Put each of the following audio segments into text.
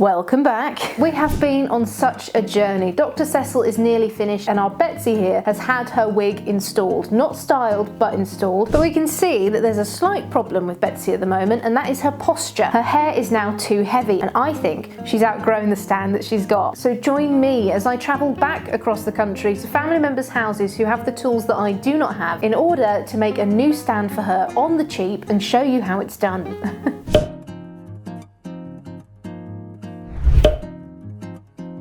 Welcome back. We have been on such a journey. Dr. Cecil is nearly finished and our Betsy here has had her wig installed. Not styled, but installed. But we can see that there's a slight problem with Betsy at the moment, and that is her posture. Her hair is now too heavy, and I think she's outgrown the stand that she's got. So join me as I travel back across the country to family members' houses who have the tools that I do not have in order to make a new stand for her on the cheap and show you how it's done.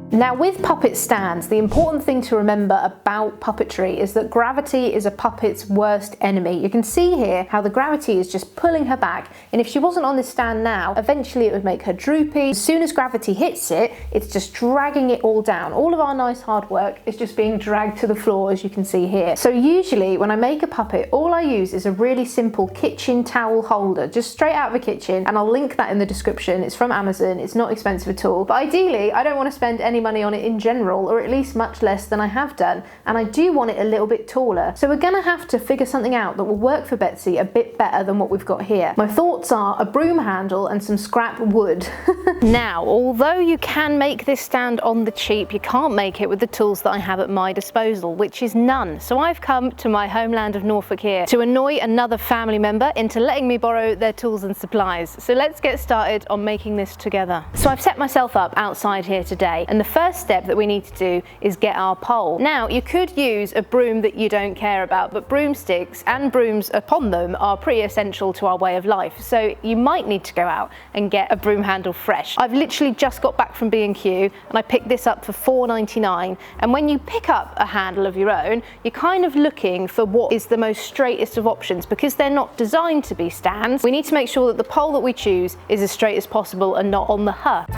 Now, with puppet stands, the important thing to remember about puppetry is that gravity is a puppet's worst enemy. You can see here how the gravity is just pulling her back, and if she wasn't on this stand now, eventually it would make her droopy. As soon as gravity hits it, it's just dragging it all down. All of our nice hard work is just being dragged to the floor, as you can see here. So usually when I make a puppet, all I use is a really simple kitchen towel holder, just straight out of the kitchen, and I'll link that in the description. It's from Amazon, it's not expensive at all. But ideally, I don't want to spend any money on it in general, or at least much less than I have done, and I do want it a little bit taller. So we're gonna have to figure something out that will work for Betsy a bit better than what we've got here. My thoughts are a broom handle and some scrap wood. Now, although you can make this stand on the cheap, you can't make it with the tools that I have at my disposal, which is none. So I've come to my homeland of Norfolk here to annoy another family member into letting me borrow their tools and supplies. So let's get started on making this together. So I've set myself up outside here today, and the first step that we need to do is get our pole. Now, you could use a broom that you don't care about, but broomsticks and brooms upon them are pretty essential to our way of life. So you might need to go out and get a broom handle fresh. I've literally just got back from B&Q and I picked this up for $4.99. And when you pick up a handle of your own, you're kind of looking for what is the most straightest of options. Because they're not designed to be stands, we need to make sure that the pole that we choose is as straight as possible and not on the hut.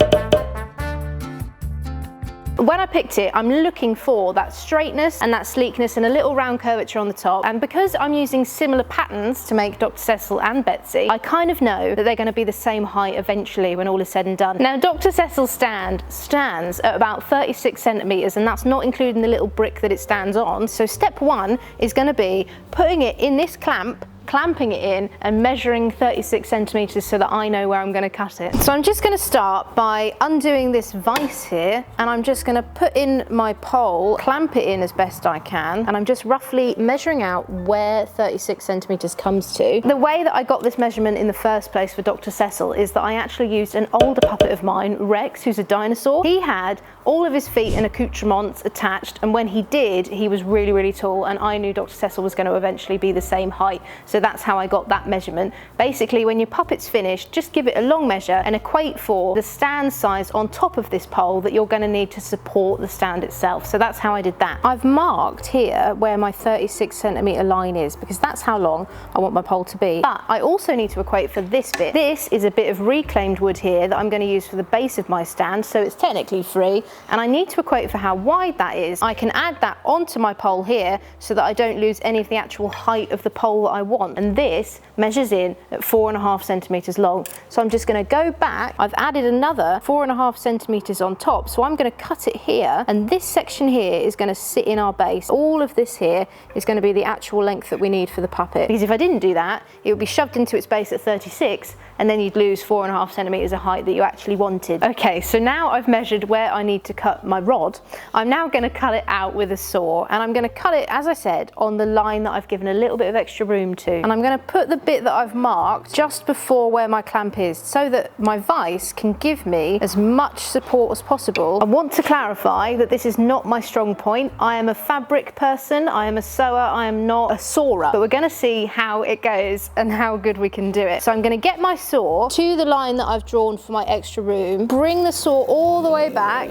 When I picked it, I'm looking for that straightness and that sleekness and a little round curvature on the top. And because I'm using similar patterns to make Dr. Cecil and Betsy, I kind of know that they're going to be the same height eventually when all is said and done. Now, Dr. Cecil's stand stands at about 36 centimeters, and that's not including the little brick that it stands on. So step one is going to be putting it in this clamp, clamping it in and measuring 36 centimeters so that I know where I'm going to cut it. So I'm just going to start by undoing this vise here, and I'm just going to put in my pole, clamp it in as best I can, and I'm just roughly measuring out where 36 centimeters comes to. The way that I got this measurement in the first place for Dr. Cecil is that I actually used an older puppet of mine, Rex, who's a dinosaur. He had all of his feet and accoutrements attached, and when he did, he was really, really tall, and I knew Dr. Cecil was going to eventually be the same height. So that's how I got that measurement. Basically, when your puppet's finished, just give it a long measure and equate for the stand size on top of this pole that you're going to need to support the stand itself. So that's how I did that. I've marked here where my 36 centimeter line is, because that's how long I want my pole to be. But I also need to equate for this bit. This is a bit of reclaimed wood here that I'm going to use for the base of my stand, so it's technically free, and I need to equate for how wide that is. I can add that onto my pole here so that I don't lose any of the actual height of the pole that I want. And this measures in at 4.5 centimeters long. So I'm just going to go back. I've added another 4.5 centimeters on top. So I'm going to cut it here, and this section here is going to sit in our base. All of this here is going to be the actual length that we need for the puppet. Because if I didn't do that, it would be shoved into its base at 36, and then you'd lose 4.5 centimeters of height that you actually wanted. Okay, so now I've measured where I need to cut my rod. I'm now going to cut it out with a saw, and I'm going to cut it, as I said, on the line that I've given a little bit of extra room to. And I'm going to put the bit that I've marked just before where my clamp is, so that my vise can give me as much support as possible. I want to clarify that this is not my strong point. I am a fabric person, I am a sewer, I am not a sawer. But we're going to see how it goes and how good we can do it. So I'm going to get my saw to the line that I've drawn for my extra room, bring the saw all the way back.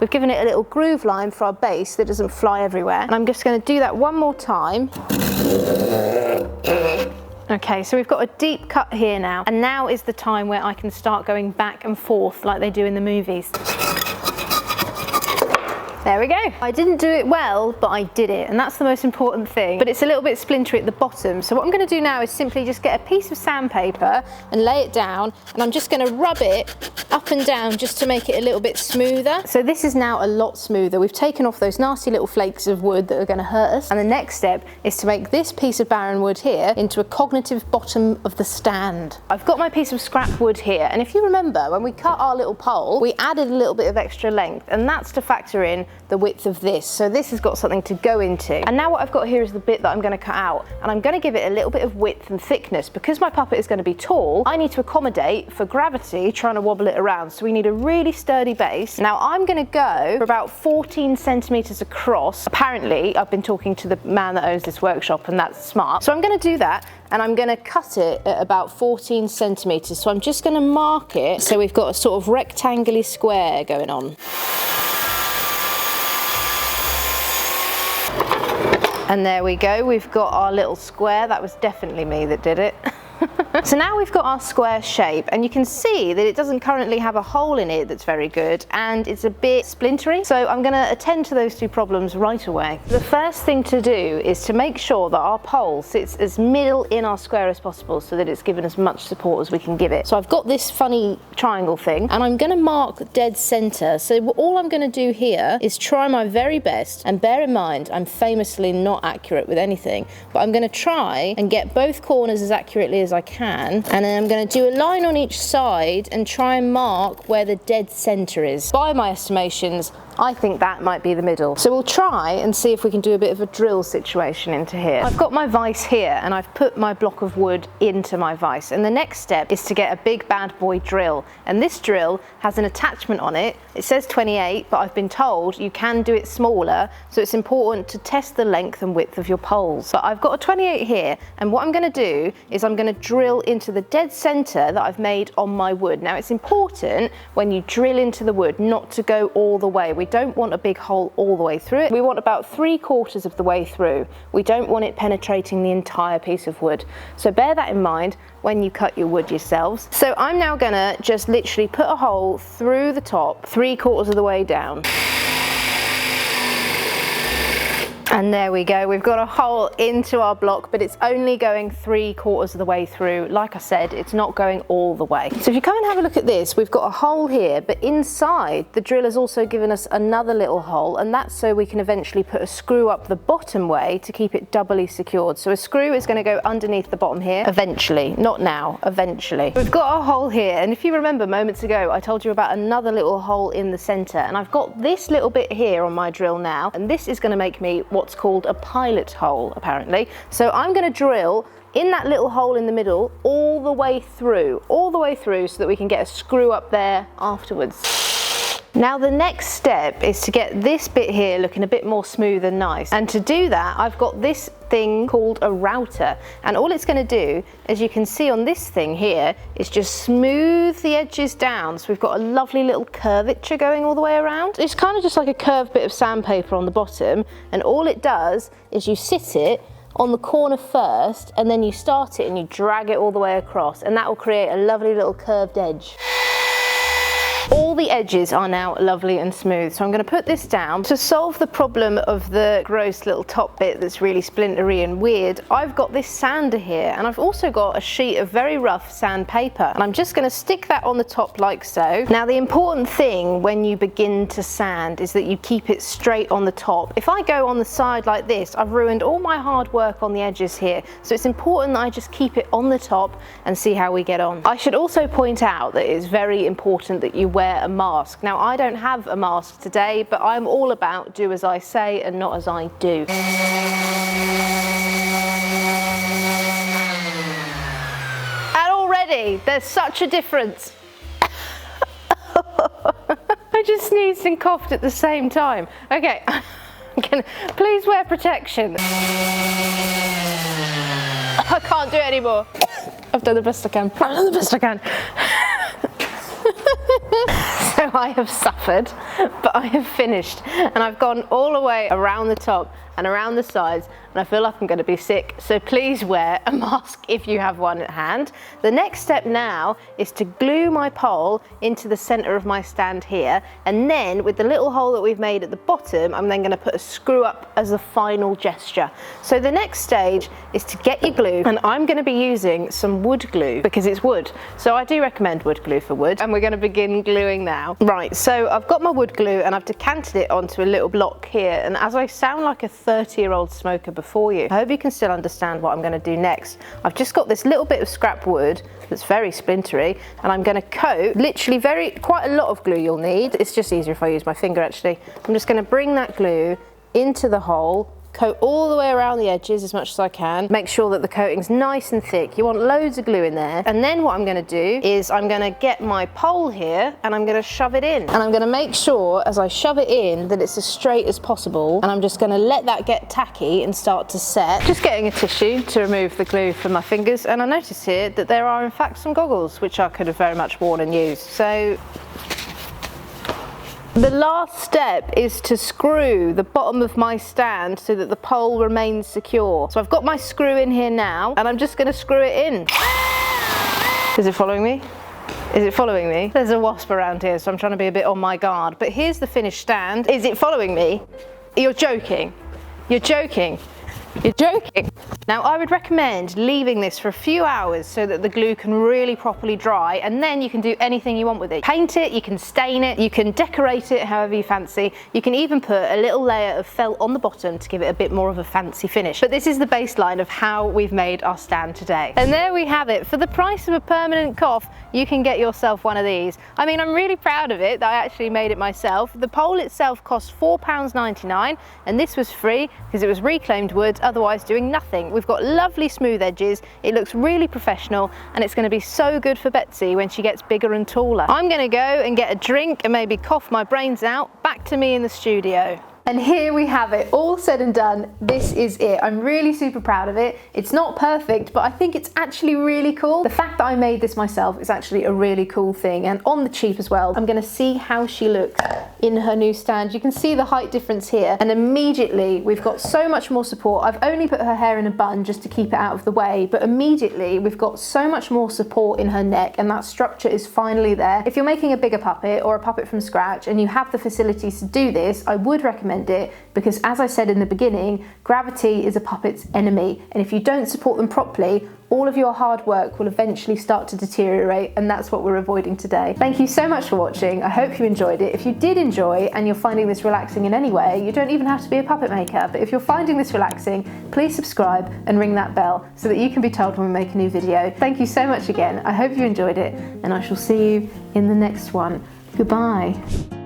We've given it a little groove line for our base that doesn't fly everywhere. And I'm just going to do that one more time. Okay, so we've got a deep cut here now, and now is the time where I can start going back and forth like they do in the movies. There we go. I didn't do it well, but I did it, and that's the most important thing. But it's a little bit splintery at the bottom, so what I'm going to do now is simply just get a piece of sandpaper and lay it down, and I'm just going to rub it up and down just to make it a little bit smoother. So this is now a lot smoother. We've taken off those nasty little flakes of wood that are going to hurt us, and the next step is to make this piece of barren wood here into a cognitive bottom of the stand. I've got my piece of scrap wood here, and if you remember, when we cut our little pole, we added a little bit of extra length, and that's to factor in the width of this. So this has got something to go into. And now what I've got here is the bit that I'm going to cut out, and I'm going to give it a little bit of width and thickness. Because my puppet is going to be tall, I need to accommodate for gravity trying to wobble it around. So we need a really sturdy base. Now I'm going to go for about 14 centimeters across. Apparently, I've been talking to the man that owns this workshop, and that's smart. So I'm going to do that, and I'm going to cut it at about 14 centimeters. So I'm just going to mark it so we've got a sort of rectangular square going on. And there we go, we've got our little square. That was definitely me that did it. So now we've got our square shape, and you can see that it doesn't currently have a hole in it that's very good, and it's a bit splintery. So I'm going to attend to those two problems right away. The first thing to do is to make sure that our pole sits as middle in our square as possible, so that it's given as much support as we can give it. So I've got this funny triangle thing, and I'm going to mark dead center. So all I'm going to do here is try my very best, and bear in mind I'm famously not accurate with anything, but I'm going to try and get both corners as accurately as I can, and then I'm going to do a line on each side and try and mark where the dead center is. By my estimations, I think that might be the middle. So we'll try and see if we can do a bit of a drill situation into here. I've got my vise here, and I've put my block of wood into my vise, and the next step is to get a big bad boy drill, and this drill has an attachment on it. It says 28, but I've been told you can do it smaller, so it's important to test the length and width of your poles. But I've got a 28 here, and what I'm going to do is I'm going to drill into the dead center that I've made on my wood. Now it's important when you drill into the wood not to go all the way. We don't want a big hole all the way through it. We want about 3/4 of the way through. We don't want it penetrating the entire piece of wood. So bear that in mind when you cut your wood yourselves. So I'm now gonna just literally put a hole through the top, 3/4 of the way down. And there we go, we've got a hole into our block, but it's only going 3/4 of the way through. Like I said, it's not going all the way. So if you come and have a look at this, we've got a hole here, but inside the drill has also given us another little hole, and that's so we can eventually put a screw up the bottom way to keep it doubly secured. So a screw is going to go underneath the bottom here, eventually, not now, eventually. We've got our hole here, and if you remember moments ago, I told you about another little hole in the center, and I've got this little bit here on my drill now, and this is going to make me what's called a pilot hole, apparently. So I'm going to drill in that little hole in the middle all the way through so that we can get a screw up there afterwards. Now the next step is to get this bit here looking a bit more smooth and nice, and to do that I've got this thing called a router, and all it's going to do, as you can see on this thing here, is just smooth the edges down, so we've got a lovely little curvature going all the way around. It's kind of just like a curved bit of sandpaper on the bottom, and all it does is you sit it on the corner first, and then you start it and you drag it all the way across, and that will create a lovely little curved edge. All the edges are now lovely and smooth, so I'm going to put this down. To solve the problem of the gross little top bit that's really splintery and weird, I've got this sander here, and I've also got a sheet of very rough sandpaper, and I'm just going to stick that on the top like so. Now the important thing when you begin to sand is that you keep it straight on the top. If I go on the side like this, I've ruined all my hard work on the edges here, so it's important that I just keep it on the top and see how we get on. I should also point out that it's very important that you wear a mask. Now I don't have a mask today, but I'm all about do as I say and not as I do. And already there's such a difference. I just sneezed and coughed at the same time. Okay, please wear protection. I can't do it anymore. I've done the best I can. I've done the best I can. So I have suffered, but I have finished, and I've gone all the way around the top and around the sides, and I feel like I'm going to be sick, so please wear a mask if you have one at hand. The next step now is to glue my pole into the center of my stand here, and then with the little hole that we've made at the bottom, I'm then going to put a screw up as a final gesture. So the next stage is to get your glue, and I'm going to be using some wood glue because it's wood, so I do recommend wood glue for wood, and we're going to begin gluing now. Right, so I've got my wood glue and I've decanted it onto a little block here, and as I sound like a 30-year-old smoker before you, I hope you can still understand what I'm going to do next. I've just got this little bit of scrap wood that's very splintery, and I'm going to coat literally quite a lot of glue you'll need. It's just easier if I use my finger actually. I'm just going to bring that glue into the hole, coat all the way around the edges as much as I can. Make sure that the coating's nice and thick. You want loads of glue in there. And then what I'm going to do is I'm going to get my pole here and I'm going to shove it in. And I'm going to make sure as I shove it in that it's as straight as possible. And I'm just going to let that get tacky and start to set. Just getting a tissue to remove the glue from my fingers. And I notice here that there are in fact some goggles which I could have very much worn and used. So the last step is to screw the bottom of my stand so that the pole remains secure. So I've got my screw in here now, and I'm just going to screw it in. Is it following me? Is it following me? There's a wasp around here, so I'm trying to be a bit on my guard. But here's the finished stand. Is it following me? You're joking. You're joking. You're joking. Now I would recommend leaving this for a few hours so that the glue can really properly dry, and then you can do anything you want with it. Paint it, you can stain it, you can decorate it however you fancy. You can even put a little layer of felt on the bottom to give it a bit more of a fancy finish. But this is the baseline of how we've made our stand today. And there we have it. For the price of a permanent cough, you can get yourself one of these. I mean, I'm really proud of it that I actually made it myself. The pole itself cost £4.99, and this was free because it was reclaimed wood, otherwise doing nothing. We've got lovely smooth edges, it looks really professional, and it's going to be so good for Betsy when she gets bigger and taller. I'm going to go and get a drink and maybe cough my brains out. Back to me in the studio. And here we have it, all said and done. This is it. I'm really super proud of it. It's not perfect, but I think it's actually really cool. The fact that I made this myself is actually a really cool thing, and on the cheap as well. I'm gonna see how she looks in her new stand. You can see the height difference here, and immediately we've got so much more support. I've only put her hair in a bun just to keep it out of the way, but immediately we've got so much more support in her neck, and that structure is finally there. If you're making a bigger puppet or a puppet from scratch and you have the facilities to do this, I would recommend it, because as I said in the beginning, gravity is a puppet's enemy, and if you don't support them properly, all of your hard work will eventually start to deteriorate, and that's what we're avoiding today. Thank you so much for watching. I hope you enjoyed it. If you did enjoy and you're finding this relaxing in any way, you don't even have to be a puppet maker, but if you're finding this relaxing, please subscribe and ring that bell so that you can be told when we make a new video. Thank you so much again. I hope you enjoyed it, and I shall see you in the next one. Goodbye.